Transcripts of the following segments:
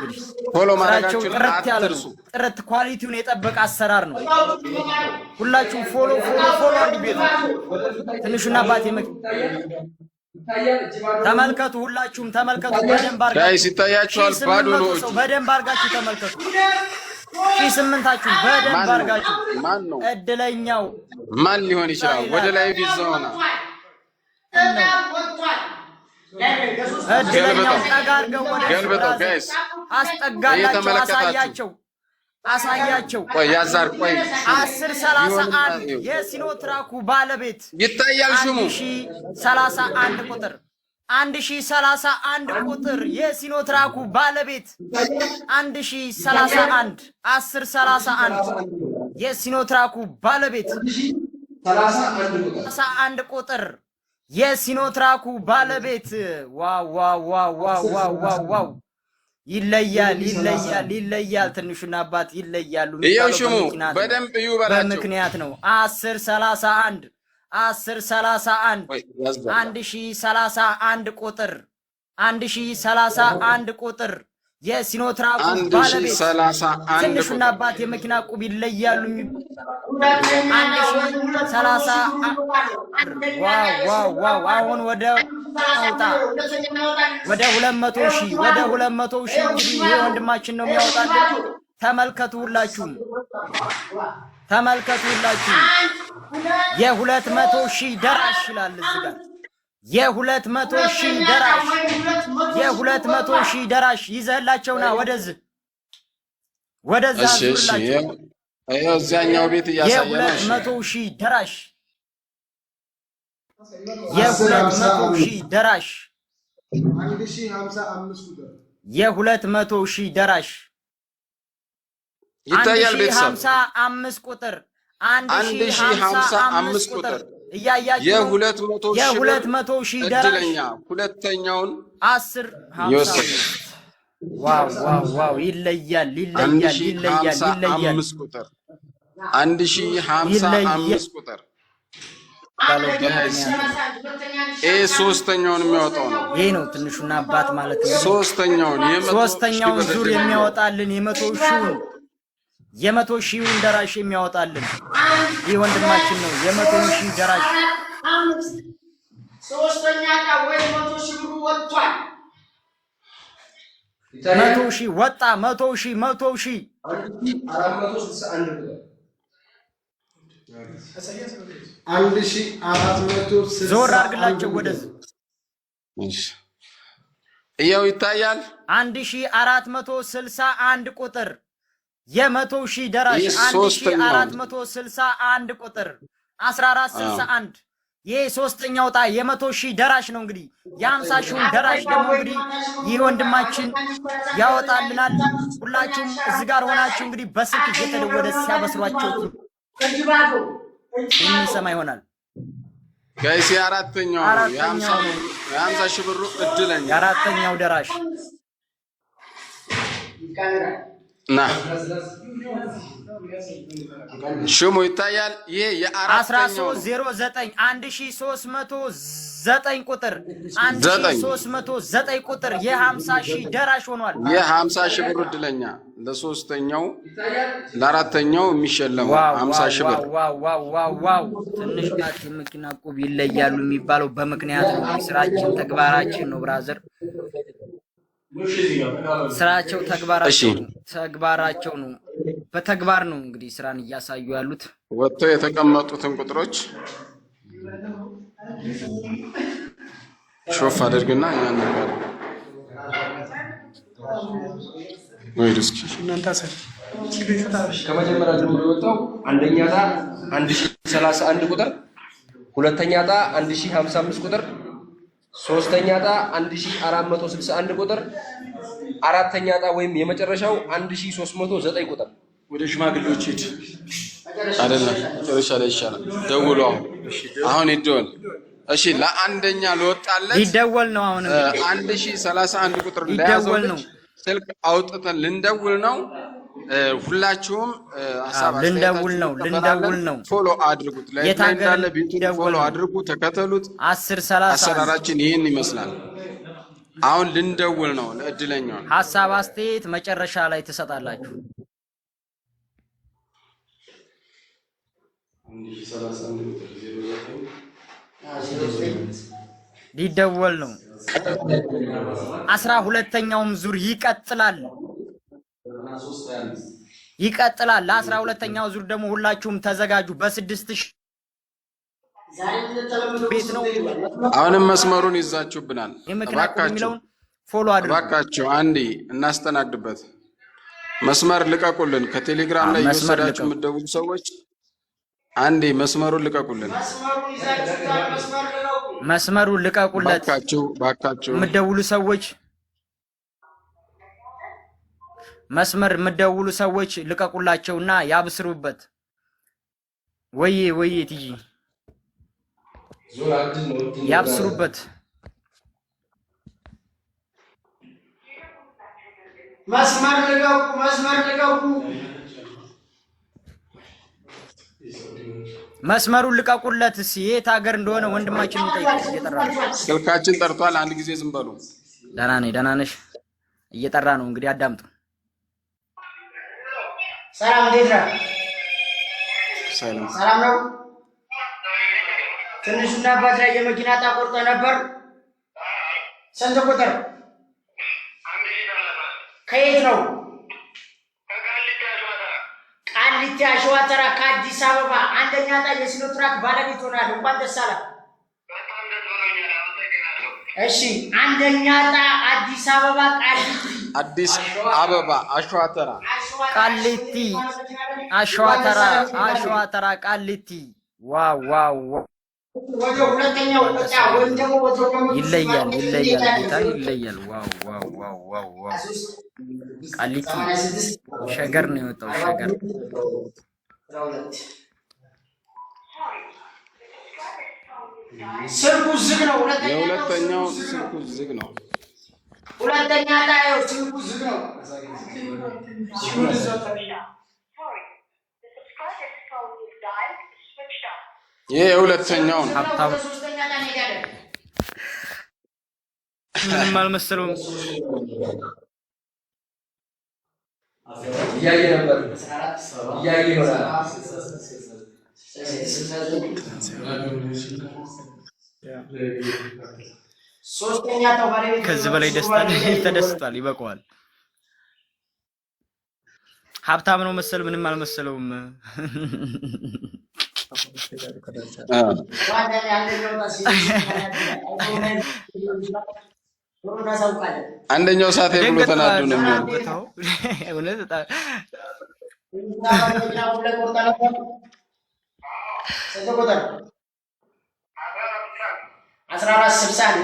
እንግዲህ ፎሎ ስራቸው ማድረጋችሁን ጥርት ያለ ነው። አትርሱ። ጥርት ኳሊቲውን የጠበቀ አሰራር ነው። ሁላችሁም ፎሎ እንዲቤቱ ትንሹና አባቴ ተመልከቱ። ሁላችሁም ተመልከቱ በደንብ አርጋችሁ ጋይስ ይታያችኋል። ባዶ ነው እጁ። በደንብ አርጋችሁ ተመልከቱ። 1008 በደንብ አርጋችሁ ማን ነው እድለኛው? ማን ሊሆን ይችላል? ወደ ላይ ቢዘውና እድለኛው ጠጋርገው ወደ ገልበጠው ጋይስ አስጠጋላቸው። አሳያቸው። ቆይ ያዛር ቆይ 1031 የሲኖትራኩ ባለቤት ይታያል። ሽሙ 1031 ቁጥር 1031 ቁጥር የሲኖትራኩ ባለቤት 1031 የሲኖትራኩ ባለቤት 31 ቁጥር የሲኖትራኩ ባለቤት ዋው ይለያል። ትንሹና አባት ይለያሉ። ሽሙ በደንብ ይውበላቸው። በምክንያት ነው 1031 1031 ቁጥር 1031 ቁጥር የሲኖትራኩ ባለቤት ትንሹና አባት የመኪና ቁብ ይለያሉ። 1030 ዋው አሁን ወደ 200,000 እንግዲህ ይሄ ወንድማችን ነው የሚያወጣልን። ተመልከቱ ሁላችሁም የ200,000 ደራሽ ይላል እዚህ ጋር የ200,000 ደራሽ ይዘህላቸውና ወደዛ ዙርላቸው። እዛኛው ቤት እያሳየን የ200,000 ደራሽ የ200,000 ደራሽ 200,000 ደራሽ ይታያል። ቤተሰብ 1055 ቁጥር 1055 ቁጥር እያያችሁ የ200,000 ደራሽ ሁለተኛውን 1055 ዋው ይለያል። 1055 ቁጥር 1055 ቁጥር ሶስተኛውን የሚያወጣው ነው። ይሄ ነው ትንሹና አባት ማለት ነው። ሶስተኛውን ዙር የሚያወጣልን የ100,000 ደራሽ የሚያወጣልን ይህ ወንድማችን ነው። የ100,000 ደራሽ ሶስተኛ ወይ 100,000 ብሩ ወጥቷል። 100,000 ወጣ። 100,000 1460 ዞር አድርግላቸው ወደዚህ። ይኸው ይታያል። 1461 ቁጥር የ100,000 ደራሽ 1461 ቁጥር 1461 ይሄ ሶስተኛው ዕጣ የ100,000 ደራሽ ነው። እንግዲህ የ50,000 ደራሽ ደግሞ እንግዲህ ይህ ወንድማችን ያወጣልናል። ሁላችሁም እዚህ ጋር ሆናችሁ እንግዲህ በስልክ እየተደወለ ሲያበስሯቸው የሚሰማ ይሆናል። ጋይስ የአራተኛው የ50,000 ብሩ እድለኛ የአራተኛው ደራሽ ና ሽሙ ይታያል። ይሄ የ1309 1309 ቁጥር 1309 ቁጥር የ50,000 ደራሽ ሆኗል። የ50,000 ብር እድለኛ ለሶስተኛው ለአራተኛው የሚሸለመው 50,000 ብር። ዋው ትንሽ ናት የመኪና ቁብ ይለያሉ የሚባለው በምክንያት ነው። ስራችን ተግባራችን ነው ብራዘር። ስራቸው ተግባራቸው ነው። በተግባር ነው እንግዲህ ስራን እያሳዩ ያሉት። ወጥተው የተቀመጡትን ቁጥሮች ሾፍ አድርግና ያን ነገር ወይ እስኪ እናንተ ከመጀመሪያ ጀምሮ የወጣው አንደኛ ዕጣ 1031 ቁጥር፣ ሁለተኛ ዕጣ 1055 ቁጥር፣ ሶስተኛ ዕጣ 1461 ቁጥር፣ አራተኛ ዕጣ ወይም የመጨረሻው 1309 ቁጥር። ወደ ሽማግሌዎች ሂድ አይደለም ጨርሻ ላይ ይሻላል። ደውሉ አሁን ይደወል። እሺ ለአንደኛ ለወጣለት ይደወል ነው። አሁን 1031 ቁጥር ለያዘው ስልክ አውጥተን ልንደውል ነው። ሁላችሁም ልንደውል ነው። ፎሎ አድርጉት። ላይ እንዳለ ቤቱን ፎሎ አድርጉ፣ ተከተሉት። 1030 አሰራራችን ይሄን ይመስላል። አሁን ልንደውል ነው ለእድለኛው። ሐሳብ አስተያየት መጨረሻ ላይ ትሰጣላችሁ። ሊደወል ነው። 12ኛውም ዙር ይቀጥላል። ለ12ኛው ዙር ደግሞ ሁላችሁም ተዘጋጁ። በ6000 ቤት ነው። አሁንም መስመሩን ይዛችሁብናል። እባካችሁ ፎሎ አድርጉ። እባካችሁ አንዴ እናስተናግድበት። መስመር ልቀቁልን። ከቴሌግራም ላይ እየወሰዳችሁ የምትደውሉ ሰዎች አንዴ መስመሩን ልቀቁልን። መስመሩን ልቀቁለት። እባካችሁ የምትደውሉ ሰዎች መስመር የምትደውሉ ሰዎች ልቀቁላቸውና ያብስሩበት። ወይ ትጂ ያብስሩበት። መስመር ልቀቁ። መስመሩን ልቀቁለት። የት ሀገር እንደሆነ ወንድማችን ጠይቅ። ስልካችን ጠርቷል። አንድ ጊዜ ዝም በሉ። ደህና ነሽ? እየጠራ ነው እንግዲህ አዳምጡ። ሰላም፣ እንዴት ነህ? ሰላም ነው። ትንሹና አባት ላይ የመኪና ዕጣ ቆርጠህ ነበር። ስንት ቁጥር? ከየት ነው? ቃሊቲ አሸዋ ተራ ከአዲስ አበባ። አንደኛ ዕጣ የሲኖትራክ ባለቤት ሆናል። እንኳን ደስ አለህ። እሺ፣ አንደኛ ዕጣ አዲስ አበባ አሸዋ ተራ ቃሊቲ አሸዋ ተራ ቃሊቲ። ዋው ሁለተኛው ዕጣ ወይም ደግሞ ይለያል። ጌታ ይለያል። ዋው ቃሊቲ ሸገር ነው የወጣው። ሸገር ስልኩ ዝግ ነው። የሁለተኛው ስልኩ ዝግ ነው። ሁለተኛ ጣየው ስልኩ ዝግ ነው። ይሄ የሁለተኛው ነው። ሀብታም ምንም አልመሰለውም። እያየ ነበር ይሆናል። ከዚህ በላይ ደስታ ተደስቷል። ይበቃዋል። ሀብታም ነው መሰል ምንም አልመሰለውም። አንደኛው ሰዓት ብሎ ተናዱ ነው የሚሆነው።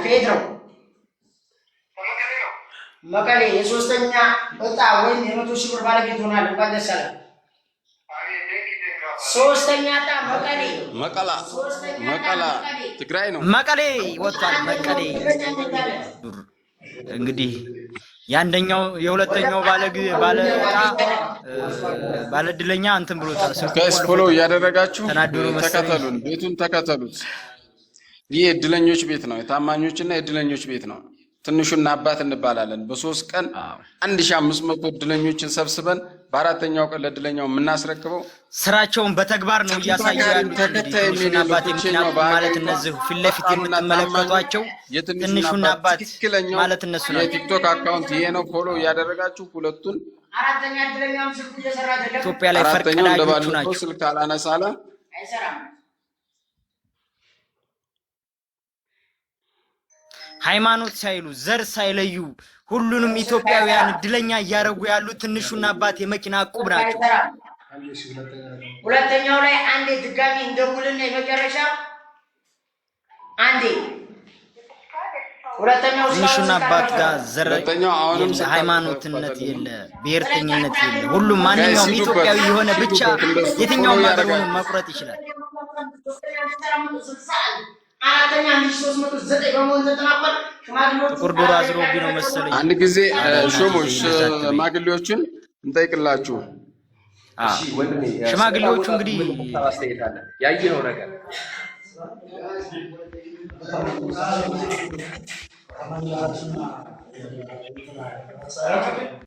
ከየት ነው? መቀሌ። የሶስተኛ ዕጣ ወይም የ100,000 ብር ባለቤት ሆናል። እንኳን ደስ አለህ። ሶስተኛ ዕጣ መቀላ ትግራይ ነው። መቀሌ ወጥቷል። መቀሌ እንግዲህ የአንደኛው የሁለተኛው ባለ ዕድለኛ እንትን ብሎታል። ፎሎ እያደረጋችሁ ተከተሉን፣ ቤቱን ተከተሉት። ይህ የዕድለኞች ቤት ነው። የታማኞችና የዕድለኞች ቤት ነው። ትንሹና አባት እንባላለን። በ3 ቀን 1500 ዕድለኞችን ሰብስበን በአራተኛው ቀን ለዕድለኛው የምናስረክበው ስራቸውን በተግባር ነው እያሳዩ ያሉት። ትንሹና አባት ማለት እነዚህ ፊት ለፊት የምትመለከቷቸው ትንሹና አባት ማለት እነሱ ናቸው። የቲክቶክ አካውንት ይሄ ነው። ፎሎ እያደረጋችሁ ሁለቱን ኢትዮጵያ ላይ ፈርቀዳጆቹ ናቸው። ስልክ አላነሳለ ሃይማኖት ሳይሉ ዘር ሳይለዩ ሁሉንም ኢትዮጵያውያን ዕድለኛ እያደረጉ ያሉ ትንሹና አባት የመኪና ዕቁብ ናቸው። ሁለተኛው ላይ አንዴ ድጋሚ እንደሙልና የመጨረሻ አንዴ ሁለተኛው ትንሹና አባት ጋር ዘር ሃይማኖትነት የለ፣ ብሔርተኝነት የለ። ሁሉም ማንኛውም ኢትዮጵያዊ የሆነ ብቻ የትኛውም ሀገር ሆኖ መቁረጥ ይችላል። ጥቁር ዶሮ አዝሮብኝ ነው መሰለኝ። አንድ ጊዜ ሾሞች ሽማግሌዎችን እንጠይቅላችሁ። ሽማግሌዎቹ እንግዲህ ያየነው ነገር